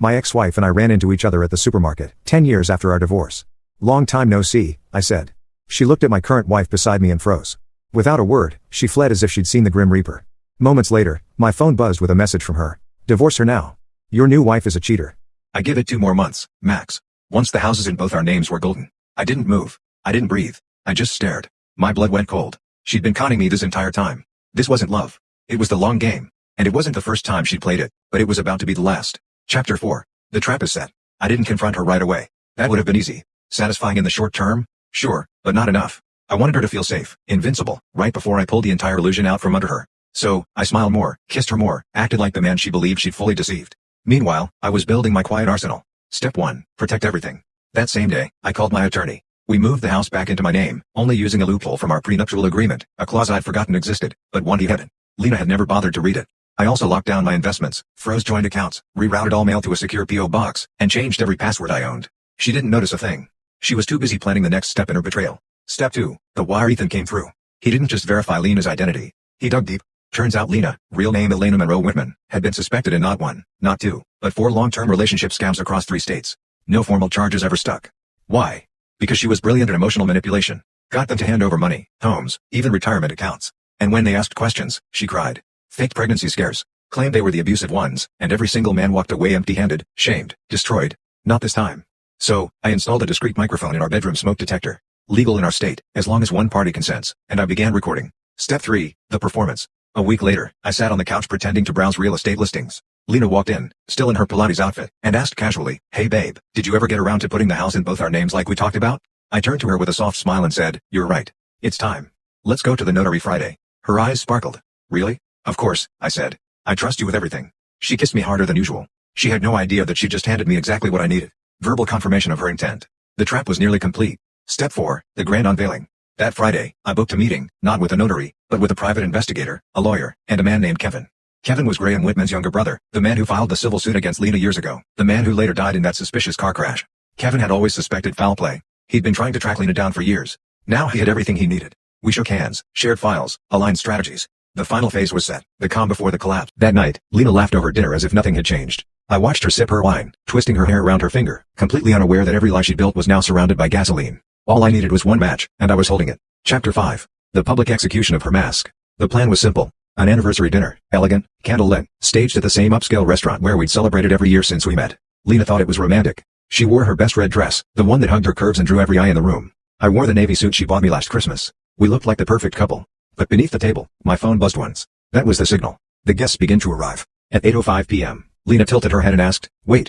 My ex-wife and I ran into each other at the supermarket, 10 years after our divorce. Long time no see, I said. She looked at my current wife beside me and froze. Without a word, she fled as if she'd seen the Grim Reaper. Moments later, my phone buzzed with a message from her. Divorce her now. Your new wife is a cheater. I give it 2 more months, max. Once the houses in both our names were golden. I didn't move. I didn't breathe. I just stared. My blood went cold. She'd been conning me this entire time. This wasn't love. It was the long game. And it wasn't the first time she'd played it, but it was about to be the last. Chapter 4. The trap is set. I didn't confront her right away. That would have been easy. Satisfying in the short term? Sure, but not enough. I wanted her to feel safe, invincible, right before I pulled the entire illusion out from under her. So, I smiled more, kissed her more, acted like the man she believed she'd fully deceived. Meanwhile, I was building my quiet arsenal. Step 1. Protect everything. That same day, I called my attorney. We moved the house back into my name, only using a loophole from our prenuptial agreement, a clause I'd forgotten existed, but one he hadn't. Lena had never bothered to read it. I also locked down my investments, froze joint accounts, rerouted all mail to a secure P.O. box, and changed every password I owned. She didn't notice a thing. She was too busy planning the next step in her betrayal. Step 2. The wire Ethan came through. He didn't just verify Lena's identity. He dug deep. Turns out Lena, real name Elena Monroe Whitman, had been suspected in not 1, not 2, but 4 long-term relationship scams across 3 states. No formal charges ever stuck. Why? Because she was brilliant at emotional manipulation. Got them to hand over money, homes, even retirement accounts. And when they asked questions, she cried. Faked pregnancy scares. Claimed they were the abusive ones, and every single man walked away empty-handed, shamed, destroyed. Not this time. So, I installed a discreet microphone in our bedroom smoke detector. Legal in our state, as long as one party consents, and I began recording. Step 3. The performance. A week later, I sat on the couch pretending to browse real estate listings. Lena walked in, still in her Pilates outfit, and asked casually, "Hey babe, did you ever get around to putting the house in both our names like we talked about?" I turned to her with a soft smile and said, "You're right. It's time. Let's go to the notary Friday." Her eyes sparkled. "Really?" "Of course," I said. "I trust you with everything." She kissed me harder than usual. She had no idea that she just handed me exactly what I needed. Verbal confirmation of her intent. The trap was nearly complete. Step 4. The grand unveiling. That Friday, I booked a meeting, not with a notary, but with a private investigator, a lawyer, and a man named Kevin. Kevin was Graham Whitman's younger brother, the man who filed the civil suit against Lena years ago, the man who later died in that suspicious car crash. Kevin had always suspected foul play. He'd been trying to track Lena down for years. Now he had everything he needed. We shook hands, shared files, aligned strategies. The final phase was set, the calm before the collapse. That night, Lena laughed over dinner as if nothing had changed. I watched her sip her wine, twisting her hair around her finger, completely unaware that every lie she built was now surrounded by gasoline. All I needed was one match, and I was holding it. Chapter 5. The public execution of her mask. The plan was simple. An anniversary dinner, elegant, candlelit, staged at the same upscale restaurant where we'd celebrated every year since we met. Lena thought it was romantic. She wore her best red dress, the one that hugged her curves and drew every eye in the room. I wore the navy suit she bought me last Christmas. We looked like the perfect couple. But beneath the table, my phone buzzed once. That was the signal. The guests began to arrive. At 8:05 p.m., Lena tilted her head and asked, "Wait,